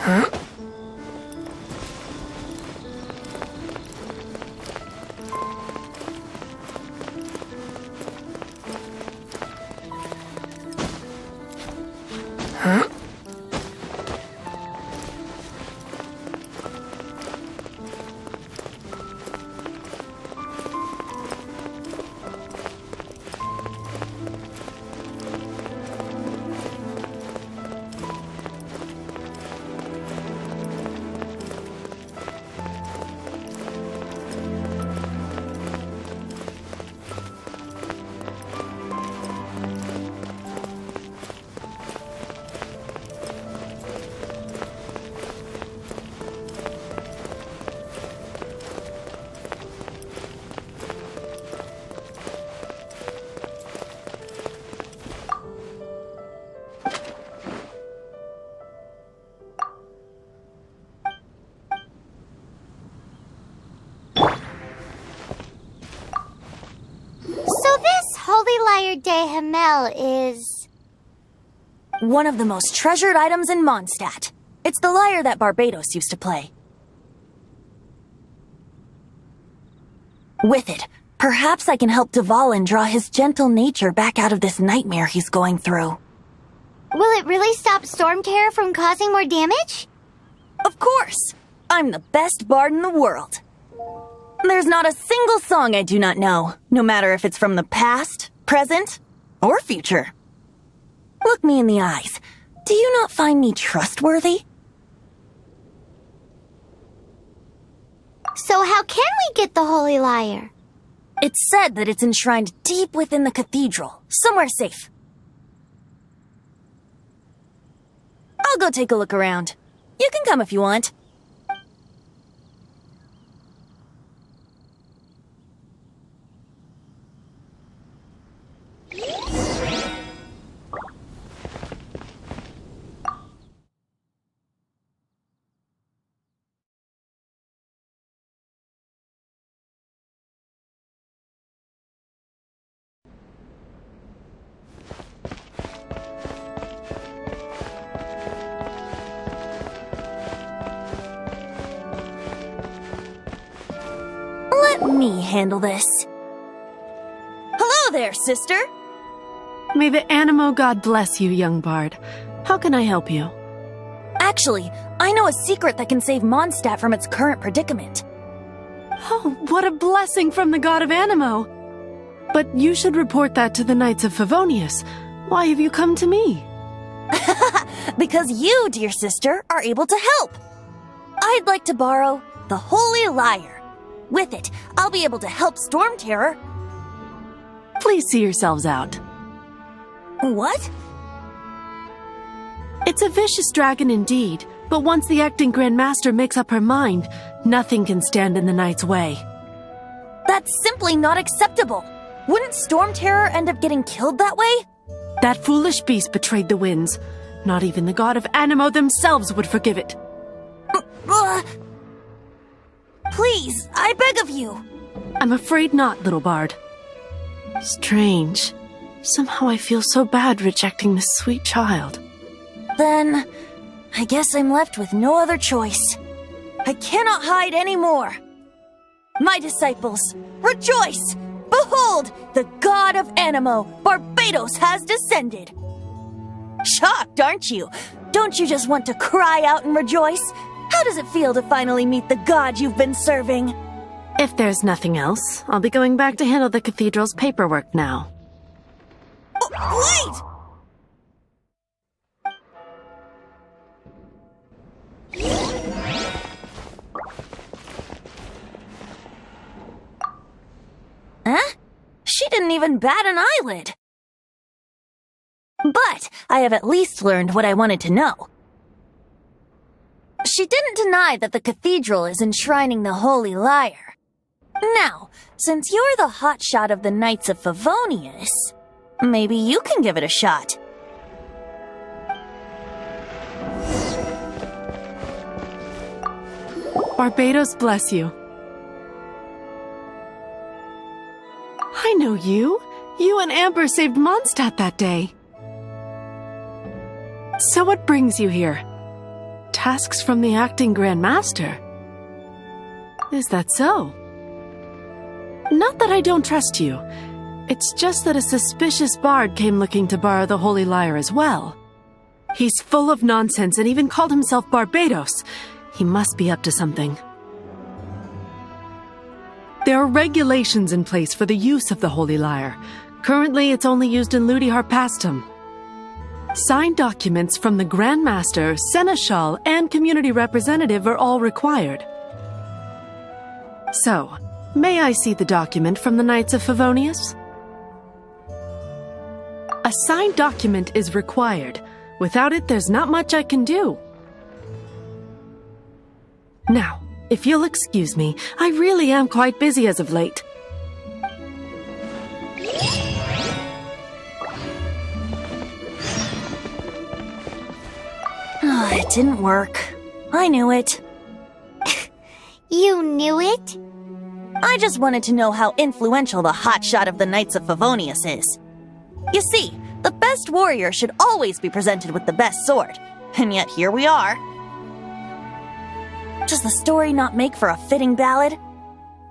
Huh? Huh? Lyre de Himmel is... one of the most treasured items in Mondstadt. It's the lyre that Barbados used to play. With it, perhaps I can help Dvalin draw his gentle nature back out of this nightmare he's going through. Will it really stop Storm Terror from causing more damage? Of course! I'm the best bard in the world. There's not a single song I do not know, no matter if it's from the past, present, or future. Look me in the eyes. Do you not find me trustworthy? So how can we get the Holy Lyre? It's said that it's enshrined deep within the cathedral, somewhere safe. I'll go take a look around. You can come if you want. Let me handle this. Hello there, sister! May the Animo God bless you, young bard. How can I help you? Actually, I know a secret that can save Mondstadt from its current predicament. Oh, what a blessing from the God of Animo! But you should report that to the Knights of Favonius. Why have you come to me? Because you, dear sister, are able to help. I'd like to borrow the Holy Lyre. With it, I'll be able to help Storm Terror. Please see yourselves out. What? It's a vicious dragon indeed, but once the acting Grand Master makes up her mind, nothing can stand in the Knight's way. That's simply not acceptable. Wouldn't Storm Terror end up getting killed that way? That foolish beast betrayed the winds. Not even the God of Animo themselves would forgive it. Please, I beg of you. I'm afraid not, little bard. Strange. Somehow I feel so bad rejecting this sweet child. Then, I guess I'm left with no other choice. I cannot hide anymore. My disciples, rejoice! Behold, the God of Animo, Barbados, has descended. Shocked, aren't you? Don't you just want to cry out and rejoice? How does it feel to finally meet the God you've been serving? If there's nothing else, I'll be going back to handle the cathedral's paperwork now. Wait! Huh? She didn't even bat an eyelid. But I have at least learned what I wanted to know. She didn't deny that the cathedral is enshrining the Holy Lyre. Now, since you're the hotshot of the Knights of Favonius, maybe you can give it a shot. Barbados bless you. I know you. You and Amber saved Mondstadt that day. So what brings you here? tasks from the acting Grand Master. Is that so? Not that I don't trust you. It's just that a suspicious bard came looking to borrow the Holy Lyre as well. He's full of nonsense and even called himself Barbados. He must be up to something. There are regulations in place for the use of the Holy Lyre. Currently, it's only used in Ludi Harpastum. Signed documents from the Grand Master, Seneschal, and community representative are all required. So, may I see the document from the Knights of Favonius? A signed document is required. Without it, there's not much I can do. Now, if you'll excuse me, I really am quite busy as of late. It didn't work. I knew it. You knew it? I just wanted to know how influential the hotshot of the Knights of Favonius is. You see, the best warrior should always be presented with the best sword, and yet here we are. Does the story not make for a fitting ballad?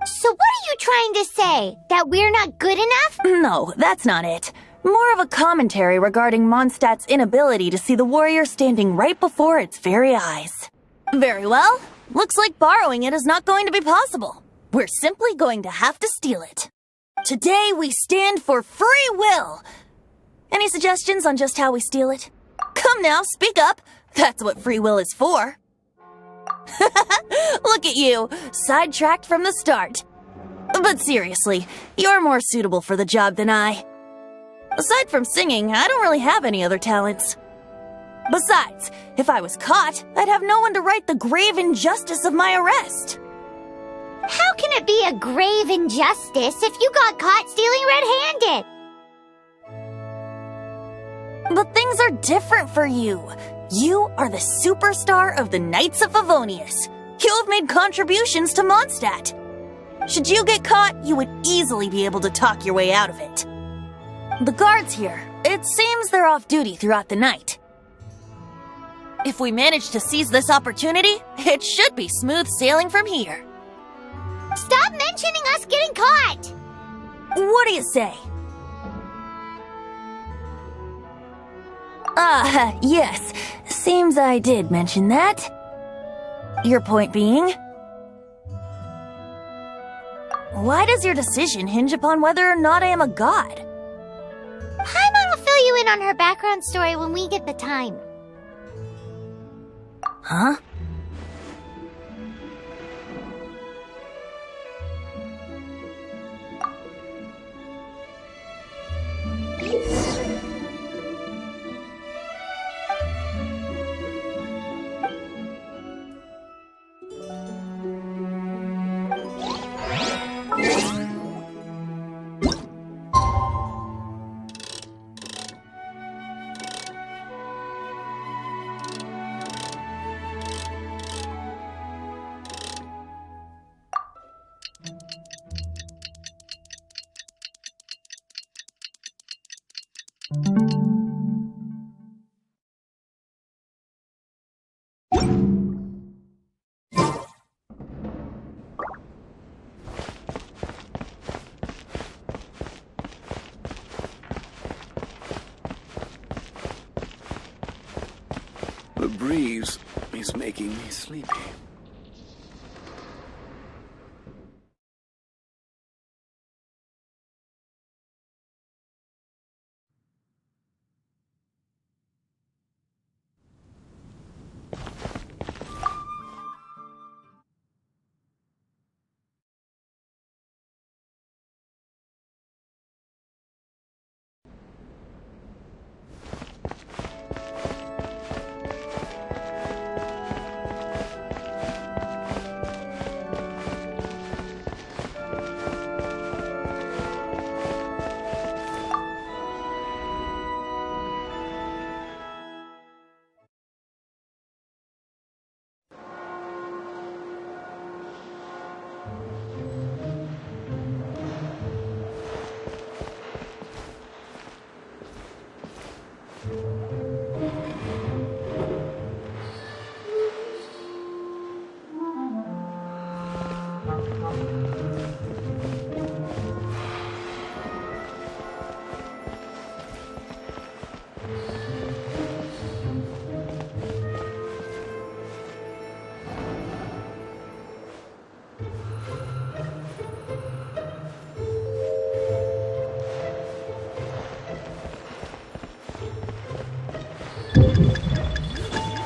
So what are you trying to say? That we're not good enough? No, that's not it. More of a commentary regarding Mondstadt's inability to see the warrior standing right before its very eyes. Very well. Looks like borrowing it is not going to be possible. We're simply going to have to steal it. Today we stand for free will. Any suggestions on just how we steal it? Come now, speak up. That's what free will is for. Look at you, sidetracked from the start. But seriously, you're more suitable for the job than I. Aside from singing, I don't really have any other talents. Besides, if I was caught, I'd have no one to right the grave injustice of my arrest. How can it be a grave injustice if you got caught stealing red-handed? But things are different for you. You are the superstar of the Knights of Favonius. You have made contributions to Mondstadt. Should you get caught, you would easily be able to talk your way out of it. The guards here, it seems they're off duty throughout the night. If we manage to seize this opportunity, it should be smooth sailing from here. Stop mentioning us getting caught! What do you say? Yes. Seems I did mention that. Your point being? Why does your decision hinge upon whether or not I am a god? Paimon will fill you in on her background story when we get the time. Huh? The breeze is making me sleepy.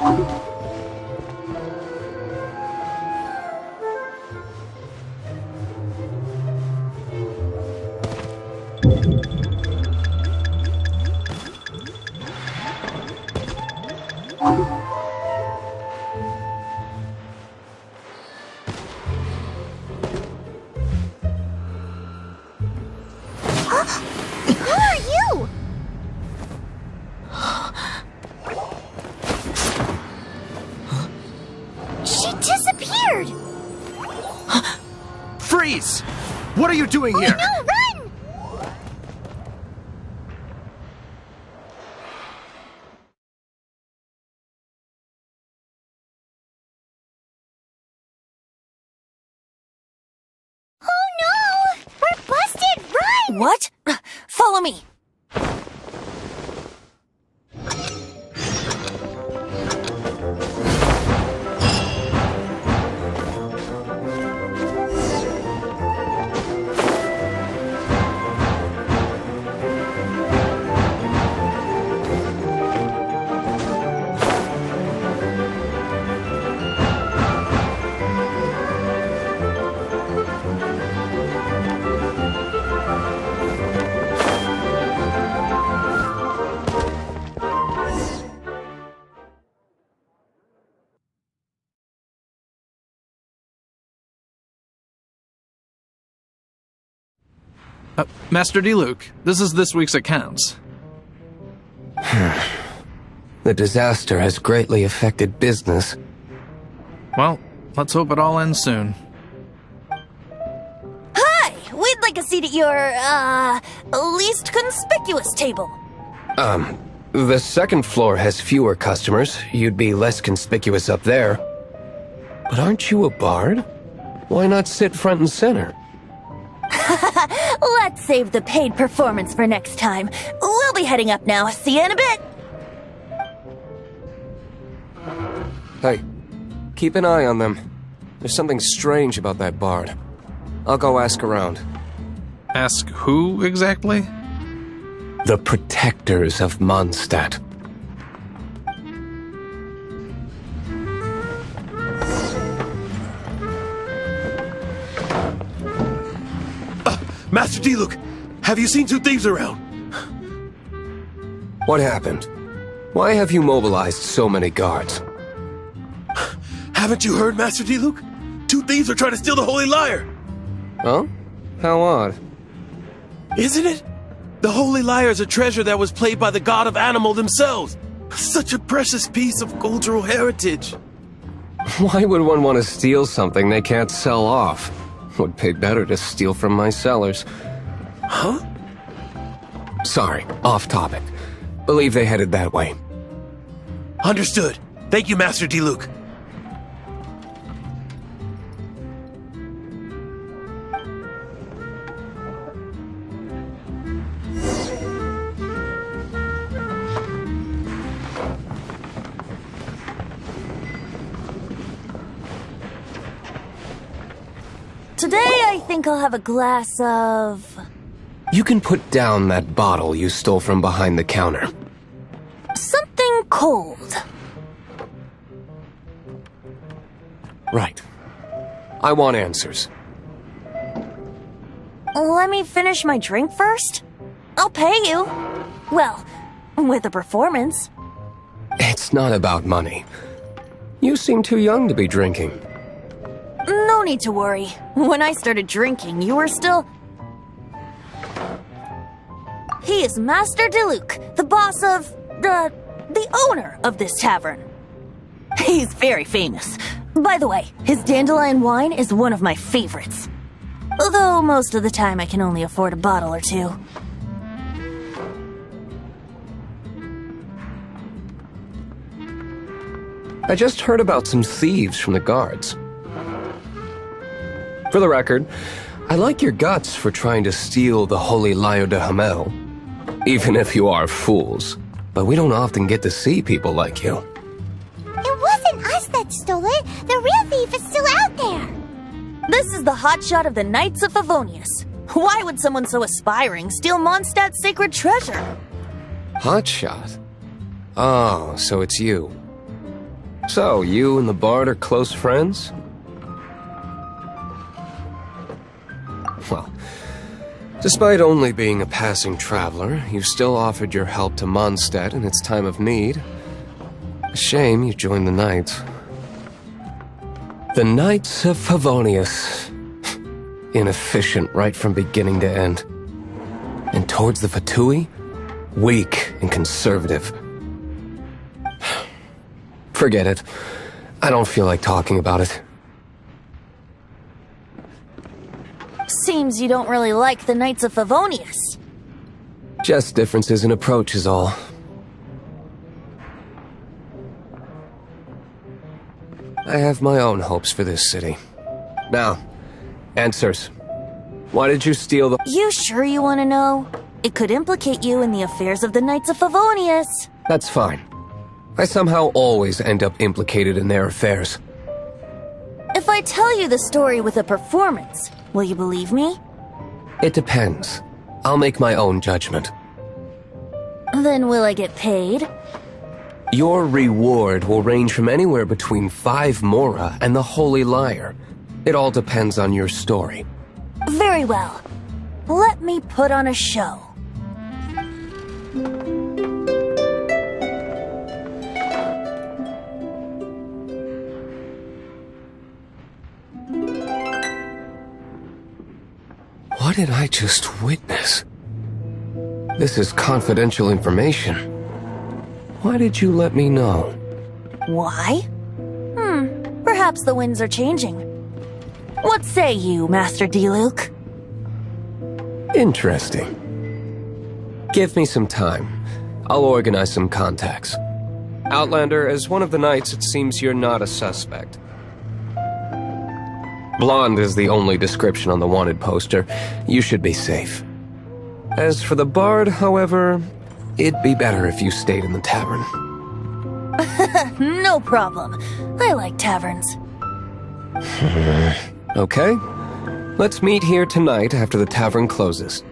Who are you? She disappeared! Freeze! What are you doing here? No, run! Oh no! We're busted! Run! What? Follow me. Master Diluc, this is this week's accounts. The disaster has greatly affected business. Well, let's hope it all ends soon. Hi! We'd like a seat at your, least conspicuous table. The second floor has fewer customers. You'd be less conspicuous up there. But aren't you a bard? Why not sit front and center? Let's save the paid performance for next time. We'll be heading up now. See you in a bit. Hey, keep an eye on them. There's something strange about that bard. I'll go ask around. Ask who exactly? The protectors of Mondstadt. Master Diluc, have you seen two thieves around? What happened? Why have you mobilized so many guards? Haven't you heard, Master Diluc? Two thieves are trying to steal the Holy Lyre. Huh? How odd. Isn't it? The Holy Lyre is a treasure that was played by the god of animal themselves. Such a precious piece of cultural heritage. Why would one want to steal something they can't sell off? Would pay better to steal from my sellers. Huh? Sorry, off topic. Believe they headed that way. Understood. Thank you, Master Diluc. Today, I think I'll have a glass of... You can put down that bottle you stole from behind the counter. something cold. Right. I want answers. Let me finish my drink first. I'll pay you. Well, with a performance. It's not about money. You seem too young to be drinking. No need to worry. When I started drinking, you were still... He is Master Diluc, the boss of... the owner of this tavern. He's very famous. By the way, his dandelion wine is one of my favorites. Although most of the time I can only afford a bottle or two. I just heard about some thieves from the guards. For the record, I like your guts for trying to steal the holy Lyre de Himmel. Even if you are fools. But we don't often get to see people like you. It wasn't us that stole it. The real thief is still out there. This is the hotshot of the Knights of Favonius. Why would someone so aspiring steal Mondstadt's sacred treasure? Hotshot? Oh, so it's you. So, you and the Bard are close friends? Well, despite only being a passing traveler, you still offered your help to Mondstadt in its time of need. A shame you joined the Knights. The Knights of Favonius. Inefficient right from beginning to end. And towards the Fatui, weak and conservative. Forget it. I don't feel like talking about it. Seems you don't really like the Knights of Favonius. Just differences in approach is all. I have my own hopes for this city. Now, answers. Why did you steal the— You sure you want to know? It could implicate you in the affairs of the Knights of Favonius. That's fine. I somehow always end up implicated in their affairs. If I tell you the story with a performance, will you believe me? It depends. I'll make my own judgment. Then will I get paid? Your reward will range from anywhere between 5 Mora and the Holy Lyre. It all depends on your story. Very well. Let me put on a show. What did I just witness? This is confidential information. Why did you let me know? Why? Perhaps the winds are changing. What say you, Master Diluc? Interesting. Give me some time. I'll organize some contacts. Outlander, as one of the Knights, it seems you're not a suspect. Blonde is the only description on the wanted poster. You should be safe. As for the Bard, however, it'd be better if you stayed in the tavern. No problem. I like taverns. Okay. Let's meet here tonight after the tavern closes.